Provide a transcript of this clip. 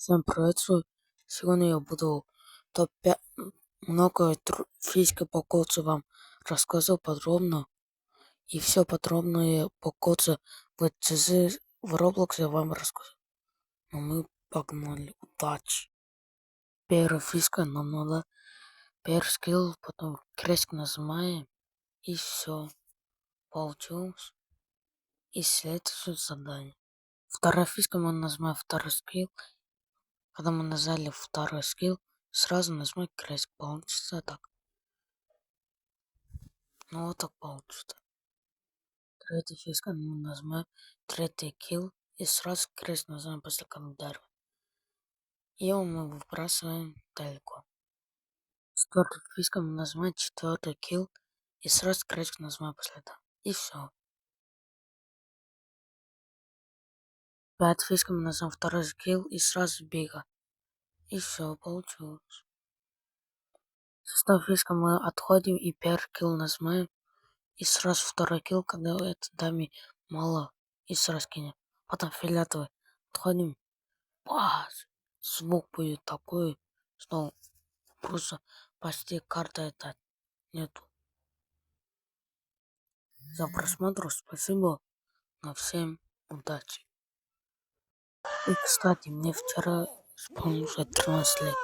Всем приветствую. Сегодня я буду топ-5 много физики по коду вам рассказывал подробно. И все подробное по коду в CZ в Roblox я вам расскажу. Но мы погнали. Удачи. Первая физика нам надо. Первый скилл, потом крестик нажимаем. И все. Получилось. И следующее задание. Вторая физика, мы нажимаем второй скилл. Когда мы нажали второй скилл, сразу нажимать крестик. Получится так. Ну вот так получится. Третий фишка, мы нажимаем третий килл и сразу крест нажимаем после комментария. И его мы выбрасываем далеко. Четвертый фишка, мы нажимаем четвертый килл и сразу крест нажимаем после этого. И все. Пятый фишка, мы нажимаем второй килл и сразу бега. И все, получилось. Шестой фишка, мы отходим и первый килл нажимаем. И сразу второй килл, когда это даме мало. И сразу кинем. Потом фиолетовый. Отходим. Баш! Звук будет такой, что просто почти карта это нету. За просмотр спасибо. На всем удачи. И, кстати, мне вчера исполнилось 13 лет.